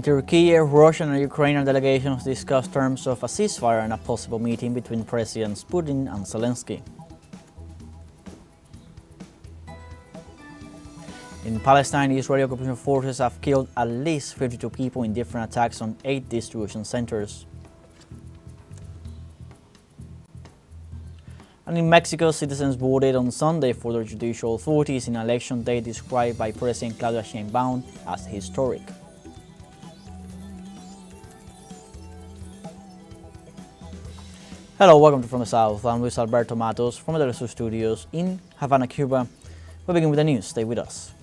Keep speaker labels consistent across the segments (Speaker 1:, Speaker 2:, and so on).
Speaker 1: In Turkey, Russian and Ukrainian delegations discussed terms of a ceasefire and a possible meeting between Presidents Putin and Zelensky. In Palestine, Israeli occupation forces have killed at least 52 people in different attacks on 8 distribution centers. And in Mexico, citizens voted on Sunday for their judicial authorities in an election day described by President Claudia Sheinbaum as historic. Hello, welcome to From the South. I'm Luis Alberto Matos from the teleSUR studios in Havana, Cuba. We'll begin with the news. Stay with us.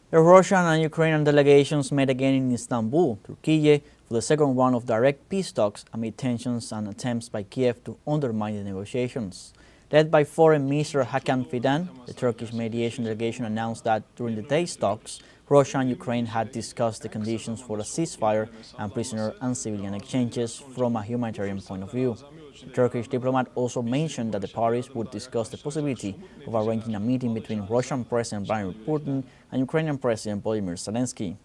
Speaker 1: The Russian and Ukrainian delegations met again in Istanbul, Turkey, for the second round of direct peace talks amid tensions and attempts by Kiev to undermine the negotiations. Led by Foreign Minister Hakan Fidan, the Turkish mediation delegation announced that during the day's talks, Russia and Ukraine had discussed the conditions for a ceasefire and prisoner and civilian exchanges from a humanitarian point of view. The Turkish diplomat also mentioned that the parties would discuss the possibility of arranging a meeting between Russian President Vladimir Putin and Ukrainian President Volodymyr Zelensky.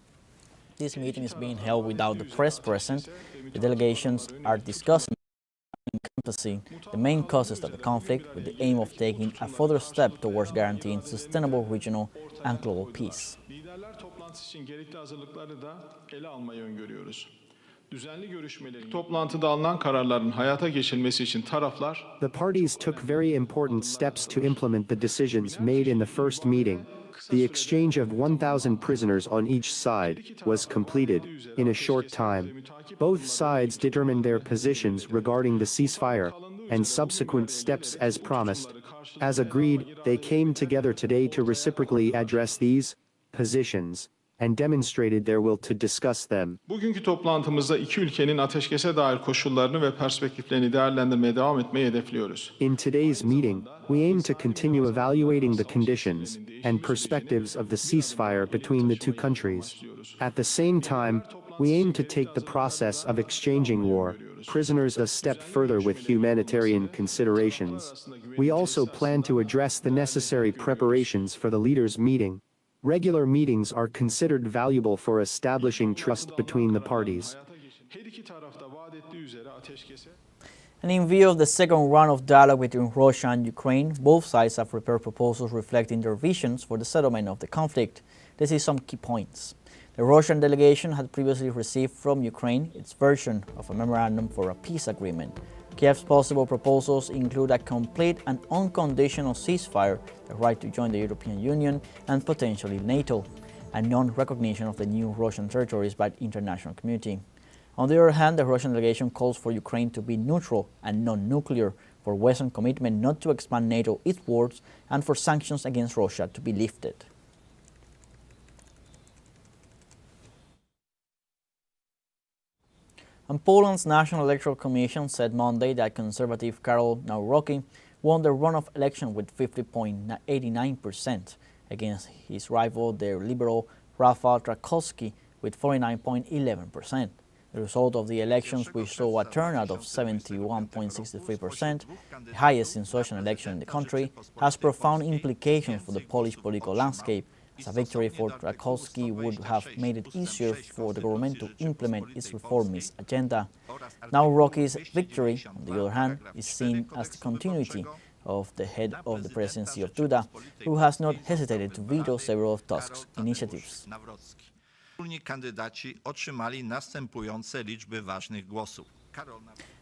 Speaker 1: This meeting is being held without the press present. The delegations are discussing encompassing the main causes of the conflict with the aim of taking a further step towards guaranteeing sustainable regional and global peace.
Speaker 2: The parties took very important steps to implement the decisions made in the first meeting. The exchange of 1,000 prisoners on each side was completed in a short time. Both sides determined their positions regarding the ceasefire and subsequent steps as promised. As agreed, they came together today to reciprocally address these positions and demonstrated their will to discuss them.
Speaker 3: Bugünkü toplantımızda iki ülkenin ateşkese dair koşullarını ve perspektiflerini değerlendirmeye devam etmeyi hedefliyoruz.
Speaker 2: In today's meeting, we aim to continue evaluating the conditions and perspectives of the ceasefire between the two countries. At the same time, we aim to take the process of exchanging war prisoners a step further with humanitarian considerations. We also plan to address the necessary preparations for the leaders' meeting. Regular meetings are considered valuable for establishing trust between the parties.
Speaker 1: And in view of the second round of dialogue between Russia and Ukraine, both sides have prepared proposals reflecting their visions for the settlement of the conflict. This is some key points. The Russian delegation had previously received from Ukraine its version of a memorandum for a peace agreement. Kiev's possible proposals include a complete and unconditional ceasefire, the right to join the European Union and potentially NATO, and non-recognition of the new Russian territories by the international community. On the other hand, the Russian delegation calls for Ukraine to be neutral and non-nuclear, for Western commitment not to expand NATO eastwards, and for sanctions against Russia to be lifted. And Poland's National Electoral Commission said Monday that conservative Karol Nawrocki won the runoff election with 50.89% against his rival, the liberal Rafał Trzaskowski, with 49.11%. The result of the elections, which saw a turnout of 71.63%, the highest in such an election in the country, has profound implications for the Polish political landscape, as a victory for Trzaskowski would have made it easier for the government to implement its reformist agenda. Nawrocki's victory, on the other hand, is seen as the continuity of the head of the presidency of Duda, who has not hesitated to veto several of Tusk's initiatives.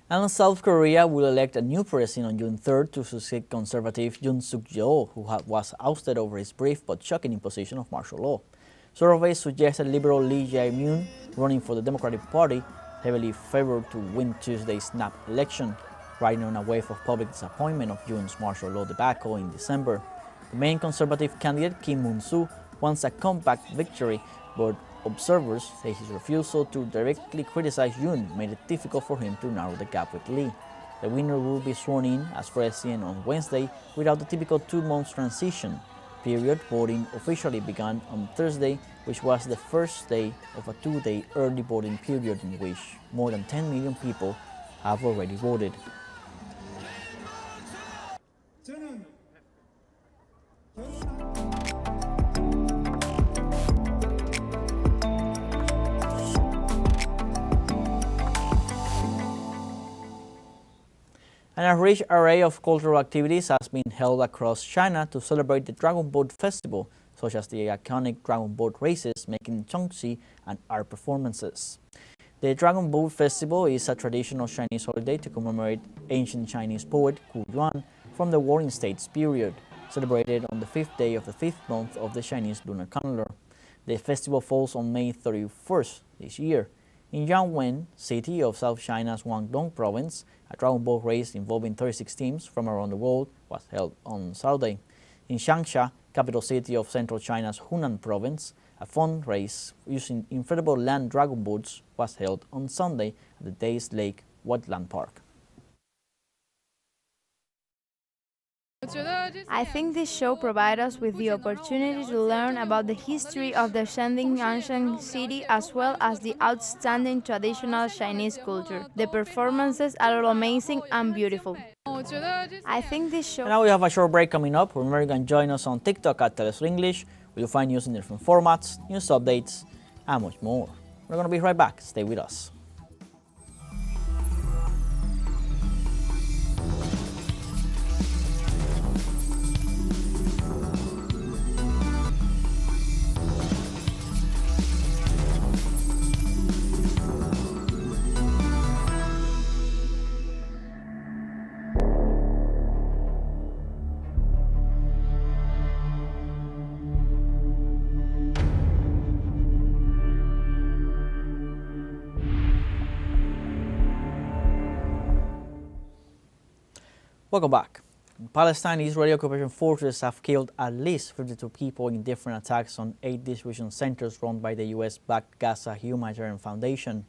Speaker 1: And South Korea will elect a new president on June 3rd to succeed conservative Yoon Suk-yeol, who was ousted over his brief but shocking imposition of martial law. Surveys suggested liberal Lee Jae-myung, running for the Democratic Party, heavily favored to win Tuesday's snap election, riding on a wave of public disappointment of Yoon's martial law debacle in December. The main conservative candidate, Kim Moon-soo, wants a compact victory, but observers say his refusal to directly criticize Yoon made it difficult for him to narrow the gap with Lee. The winner will be sworn in as president on Wednesday without the typical 2-month transition period. Voting officially began on Thursday, which was the first day of a 2-day early voting period in which more than 10 million people have already voted. And a rich array of cultural activities has been held across China to celebrate the Dragon Boat Festival, such as the iconic Dragon Boat races, making Chongqi, and art performances. The Dragon Boat Festival is a traditional Chinese holiday to commemorate ancient Chinese poet Gu Yuan from the Warring States period, celebrated on the 5th day of the 5th month of the Chinese lunar calendar. The festival falls on May 31st this year. In Jiangwen city of South China's Guangdong province, a dragon boat race involving 36 teams from around the world was held on Saturday. In Changsha, capital city of central China's Hunan province, a fun race using inflatable land dragon boats was held on Sunday at the Days Lake Wetland Park.
Speaker 4: I think this show provides us with the opportunity to learn about the history of the ascending ancient city as well as the outstanding traditional Chinese culture. The performances are all amazing and beautiful. I think this show...
Speaker 1: And now we have a short break coming up. Remember, you can join us on TikTok at teleSUR English, where you'll find news in different formats, news updates, and much more. We're going to be right back. Stay with us. Welcome back. In Palestine, Israeli occupation forces have killed at least 52 people in different attacks on 8 distribution centers run by the U.S.-backed Gaza Humanitarian Foundation.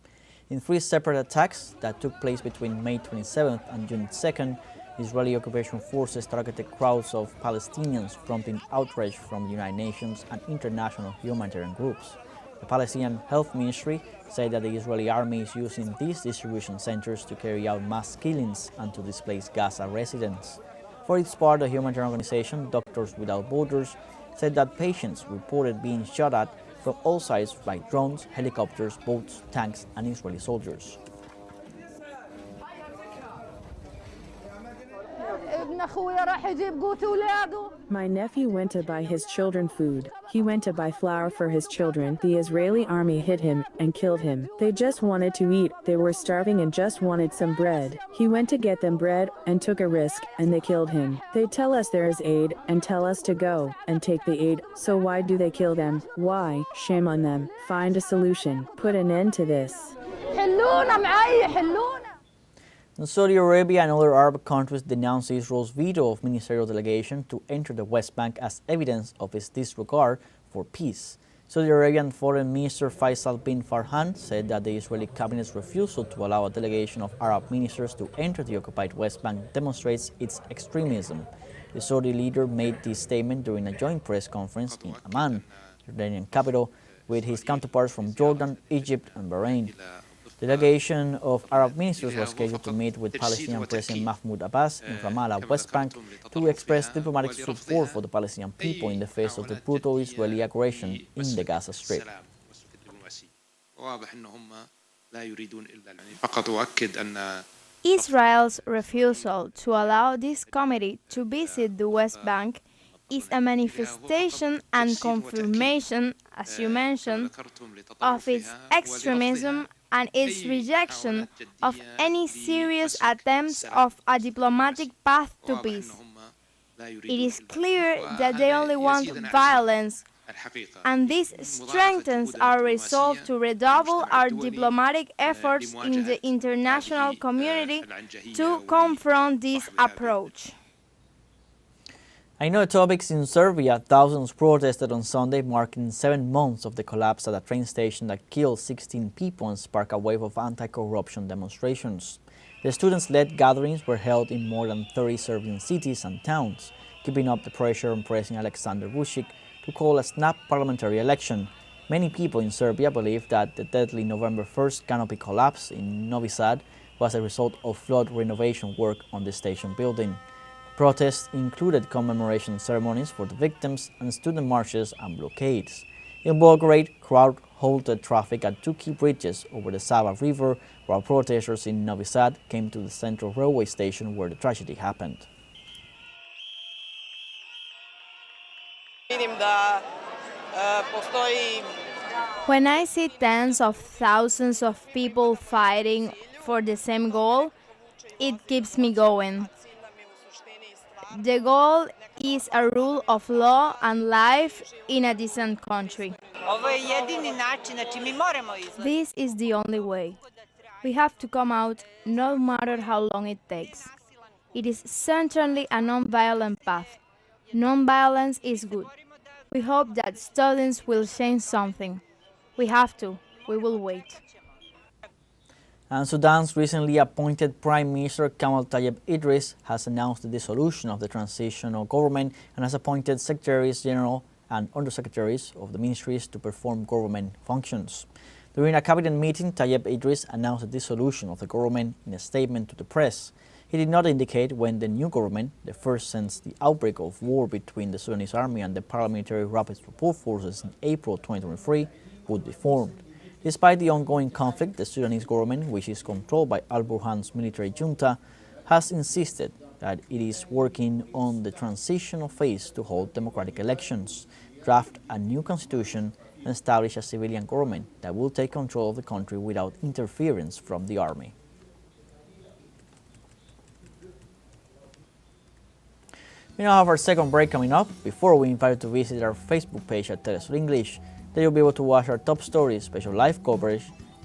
Speaker 1: In 3 separate attacks that took place between May 27th and June 2nd, Israeli occupation forces targeted crowds of Palestinians, prompting outrage from the United Nations and international humanitarian groups. The Palestinian Health Ministry said that the Israeli army is using these distribution centers to carry out mass killings and to displace Gaza residents. For its part, the humanitarian organization Doctors Without Borders said that patients reported being shot at from all sides by drones, helicopters, boats, tanks, and Israeli soldiers.
Speaker 5: My nephew went to buy his children food. He went to buy flour for his children. The Israeli army hit him and killed him. They just wanted to eat. They were starving and just wanted some bread. He went to get them bread and took a risk, and they killed him. They tell us there is aid and tell us to go and take the aid. So why do they kill them? Why? Shame on them. Find a solution. Put an end to this.
Speaker 1: Saudi Arabia and other Arab countries denounced Israel's veto of ministerial delegation to enter the West Bank as evidence of its disregard for peace. Saudi Arabian Foreign Minister Faisal bin Farhan said that the Israeli cabinet's refusal to allow a delegation of Arab ministers to enter the occupied West Bank demonstrates its extremism. The Saudi leader made this statement during a joint press conference in Amman, Jordanian capital, with his counterparts from Jordan, Egypt, and Bahrain. The delegation of Arab ministers was scheduled to meet with Palestinian President Mahmoud Abbas in Ramallah, West Bank, to express diplomatic support for the Palestinian people in the face of the brutal Israeli aggression in the Gaza Strip.
Speaker 4: Israel's refusal to allow this committee to visit the West Bank is a manifestation and confirmation, as you mentioned, of its extremism and its rejection of any serious attempts of a diplomatic path to peace. It is clear that they only want violence, and this strengthens our resolve to redouble our diplomatic efforts in the international community to confront this approach.
Speaker 1: I know topics in Serbia. Thousands protested on Sunday, marking 7 months of the collapse at a train station that killed 16 people and sparked a wave of anti-corruption demonstrations. The students-led gatherings were held in more than 30 Serbian cities and towns, keeping up the pressure on President Aleksandar Vučić to call a snap parliamentary election. Many people in Serbia believe that the deadly November 1st canopy collapse in Novi Sad was a result of flood renovation work on the station building. Protests included commemoration ceremonies for the victims and student marches and blockades. In Belgrade, crowds halted traffic at two key bridges over the Sava River, while protesters in Novi Sad came to the central railway station where the tragedy happened.
Speaker 4: When I see tens of thousands of people fighting for the same goal, it keeps me going. The goal is a rule of law and life in a decent country. This is the only way. We have to come out no matter how long it takes. It is certainly a non-violent path. Non-violence is good. We hope that students will change something. We have to. We will wait.
Speaker 1: And Sudan's recently appointed Prime Minister Kamal Tayyip Idris has announced the dissolution of the transitional government and has appointed Secretaries General and Undersecretaries of the ministries to perform government functions. During a cabinet meeting, Tayyip Idris announced the dissolution of the government in a statement to the press. He did not indicate when the new government, the first since the outbreak of war between the Sudanese army and the paramilitary Rapid Support Forces in April 2023, would be formed. Despite the ongoing conflict, the Sudanese government, which is controlled by al-Burhan's military junta, has insisted that it is working on the transitional phase to hold democratic elections, draft a new constitution, and establish a civilian government that will take control of the country without interference from the army. We now have our second break coming up. Before we invite you to visit our Facebook page at teleSUR English, there you'll be able to watch our top stories, special live coverage,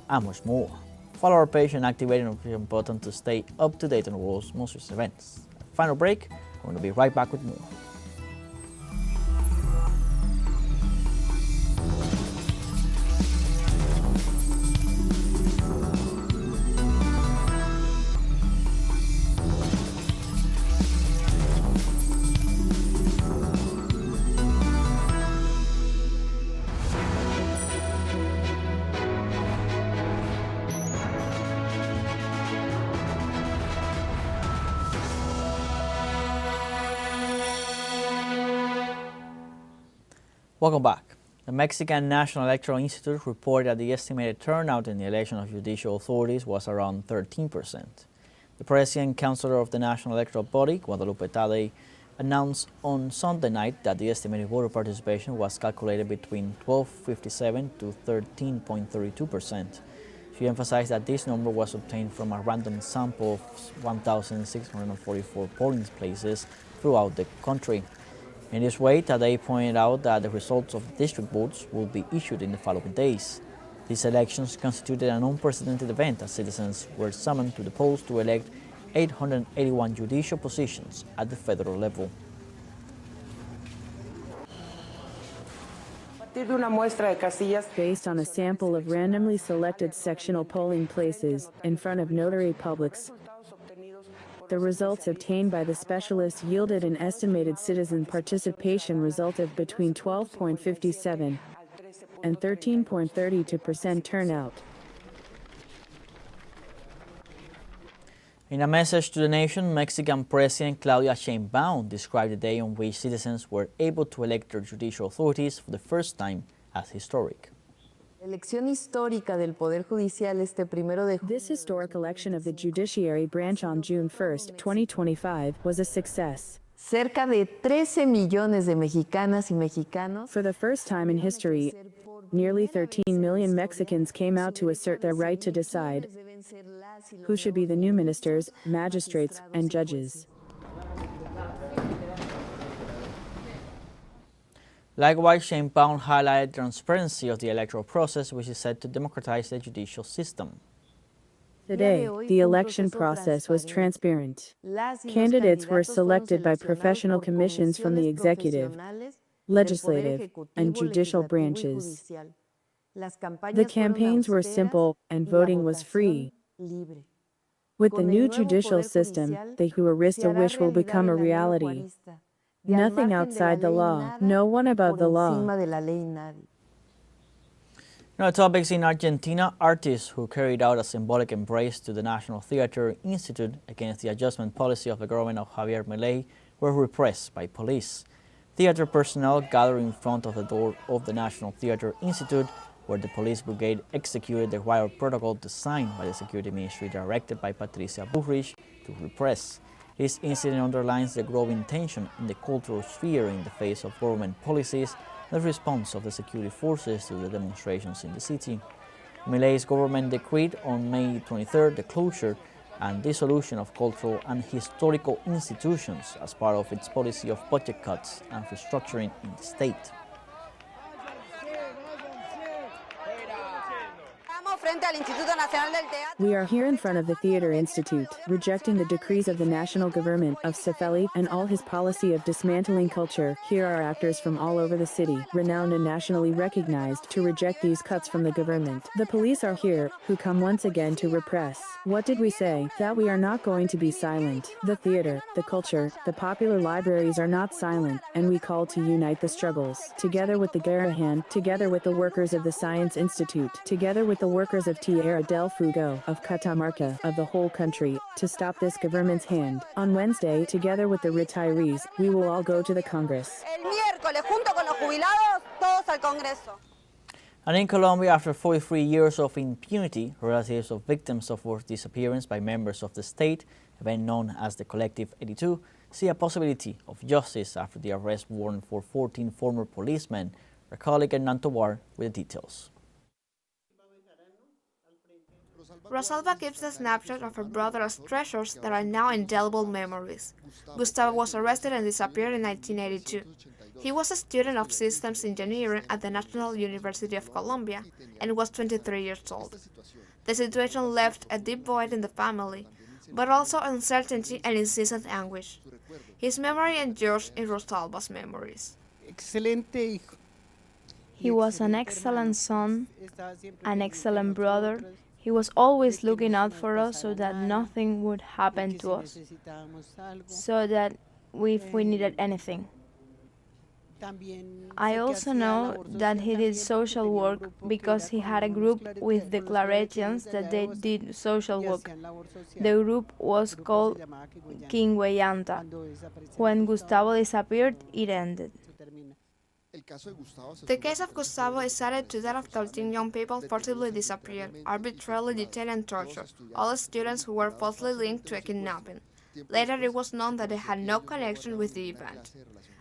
Speaker 1: and much more. Follow our page and activate the notification button to stay up to date on the world's most recent events. Final break, we're going to be right back with more. Welcome back. The Mexican National Electoral Institute reported that the estimated turnout in the election of judicial authorities was around 13%. The president counselor of the National Electoral Body, Guadalupe Tadei, announced on Sunday night that the estimated voter participation was calculated between 12.57 to 13.32%. She emphasized that this number was obtained from a random sample of 1,644 polling places throughout the country. In this way, Tadei pointed out that the results of district votes will be issued in the following days. These elections constituted an unprecedented event as citizens were summoned to the polls to elect 881 judicial positions at the federal level.
Speaker 5: Based on a sample of randomly selected sectional polling places in front of notary publics, the results obtained by the specialists yielded an estimated citizen participation result of between 12.57 and 13.32% turnout.
Speaker 1: In a message to the nation, Mexican President Claudia Sheinbaum described the day on which citizens were able to elect their judicial authorities for the first time as historic.
Speaker 5: This historic election of the judiciary branch on June 1, 2025 was a success.
Speaker 6: Cerca de 13 millones de mexicanas y mexicanos.
Speaker 5: For the first time in history, nearly 13 million Mexicans came out to assert their right to decide who should be the new ministers, magistrates, and judges.
Speaker 1: Likewise, Sheinbaum highlighted the transparency of the electoral process, which is said to democratize the judicial system.
Speaker 5: Today, the election process was transparent. Candidates were selected by professional commissions from the executive, legislative, and judicial branches. The campaigns were simple, and voting was free. With the new judicial system, the jurista wish will become a reality. Nothing outside the law, no one above the law.
Speaker 1: Now, topics in Argentina, artists who carried out a symbolic embrace to the National Theatre Institute against the adjustment policy of the government of Javier Milei were repressed by police. Theatre personnel gathered in front of the door of the National Theatre Institute where the police brigade executed the riot protocol designed by the Security Ministry directed by Patricia Bullrich to repress. This incident underlines the growing tension in the cultural sphere in the face of government policies and the response of the security forces to the demonstrations in the city. Milei's government decreed on May 23rd the closure and dissolution of cultural and historical institutions as part of its policy of budget cuts and restructuring in the state.
Speaker 5: We are here in front of the Theater Institute, rejecting the decrees of the national government of Cefeli and all his policy of dismantling culture. Here are actors from all over the city, renowned and nationally recognized, to reject these cuts from the government. The police are here, who come once again to repress. What did we say? That we are not going to be silent. The theater, the culture, the popular libraries are not silent, and we call to unite the struggles. Together with the Garahan, together with the workers of the Science Institute, together with the workers of Tierra del Fuego, of Catamarca, of the whole country, to stop this government's hand. On Wednesday, together with the retirees, we will all go to the Congress.
Speaker 1: And in Colombia, after 43 years of impunity, relatives of victims of forced disappearance by members of the state, event known as the Collective 82, see a possibility of justice after the arrest warrant for 14 former policemen. Our colleague Hernan Tovar with the details.
Speaker 7: Rosalba keeps a snapshot of her brother as treasures that are now indelible memories. Gustavo was arrested and disappeared in 1982. He was a student of systems engineering at the National University of Colombia and was 23 years old. The situation left a deep void in the family, but also uncertainty and incessant anguish. His memory endures in Rosalba's memories.
Speaker 4: He was an excellent son, an excellent brother. He was always looking out for us so that nothing would happen to us, so that if we needed anything. I also know that he did social work because he had a group with the Claretians that they did social work. The group was called Quingueyanta. When Gustavo disappeared, it ended.
Speaker 7: The case of Gustavo is added to that of 13 young people forcibly disappeared, arbitrarily detained and tortured, all students who were falsely linked to a kidnapping. Later it was known that they had no connection with the event.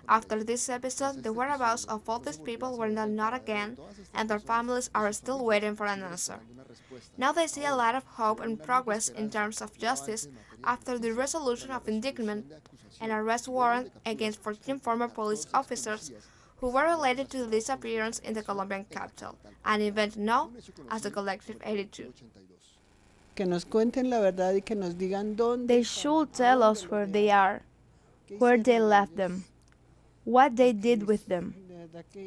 Speaker 7: After this episode, the whereabouts of all these people were known not again, and their families are still waiting for an answer. Now they see a lot of hope and progress in terms of justice after the resolution of indictment and arrest warrant against 14 former police officers who were related to the disappearance in the Colombian capital, an event known as the Collective 82.
Speaker 4: They should tell us where they are, where they left them, what they did with them.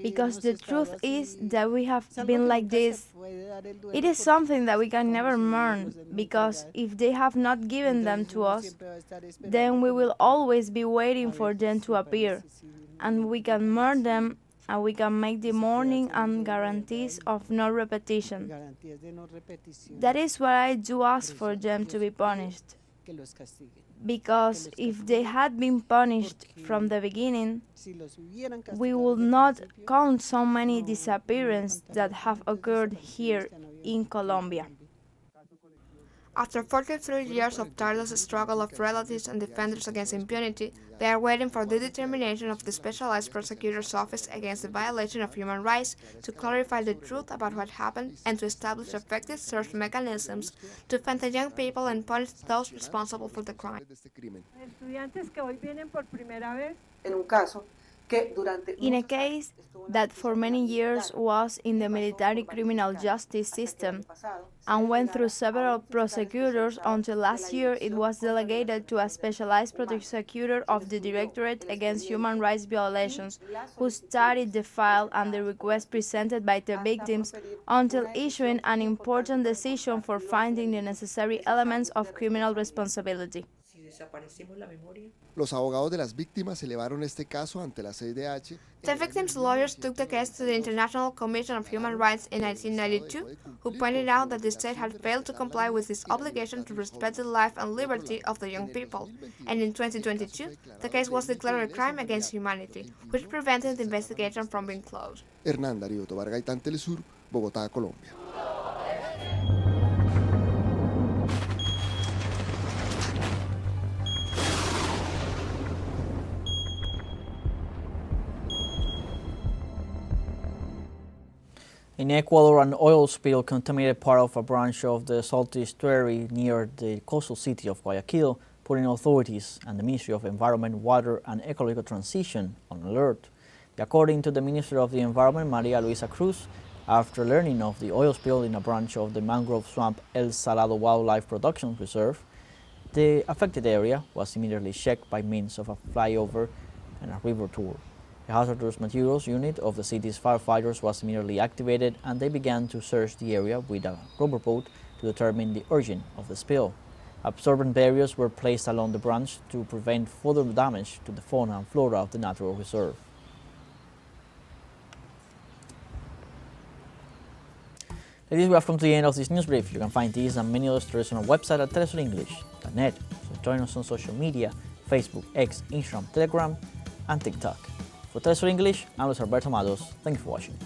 Speaker 4: Because the truth is that we have been like this. It is something that we can never mourn, because if they have not given them to us, then we will always be waiting for them to appear. And we can mourn them, and we can make the mourning and guarantees of no repetition. That is why I do ask for them to be punished. Because if they had been punished from the beginning, we would not count so many disappearances that have occurred here in Colombia.
Speaker 7: After 43 years of tireless struggle of relatives and defenders against impunity, they are waiting for the determination of the Specialized Prosecutor's Office against the violation of human rights to clarify the truth about what happened and to establish effective search mechanisms to find the young people and punish those responsible for the crime.
Speaker 4: In a case that for many years was in the military criminal justice system and went through several prosecutors until last year it was delegated to a specialized prosecutor of the Directorate Against Human Rights Violations, who studied the file and the request presented by the victims until issuing an important decision for finding the necessary elements of criminal responsibility.
Speaker 8: Los abogados de las víctimas elevaron este caso ante la CIDH.
Speaker 7: The victims' lawyers took the case to the International Commission of Human Rights in 1992, who pointed out that the state had failed to comply with its obligation to respect the life and liberty of the young people. And in 2022, the case was declared a crime against humanity, which prevented the investigation from being closed.
Speaker 8: Hernán Darío Tobar Gaitán, teleSUR. Bogotá, Colombia.
Speaker 1: In Ecuador, an oil spill contaminated part of a branch of the salty estuary near the coastal city of Guayaquil, putting authorities and the Ministry of Environment, Water and Ecological Transition on alert. According to the Minister of the Environment, Maria Luisa Cruz, after learning of the oil spill in a branch of the mangrove swamp El Salado Wildlife Production Reserve, the affected area was immediately checked by means of a flyover and a river tour. The hazardous materials unit of the city's firefighters was immediately activated, and they began to search the area with a rubber boat to determine the origin of the spill. Absorbent barriers were placed along the branch to prevent further damage to the fauna and flora of the natural reserve. Ladies, we have come to the end of this news brief. You can find these and many other stories on our website at telesurenglish.net. So join us on social media, Facebook, X, Instagram, Telegram, and TikTok. For TeleSUR English, I'm Luis Alberto Matos. Thank you for watching.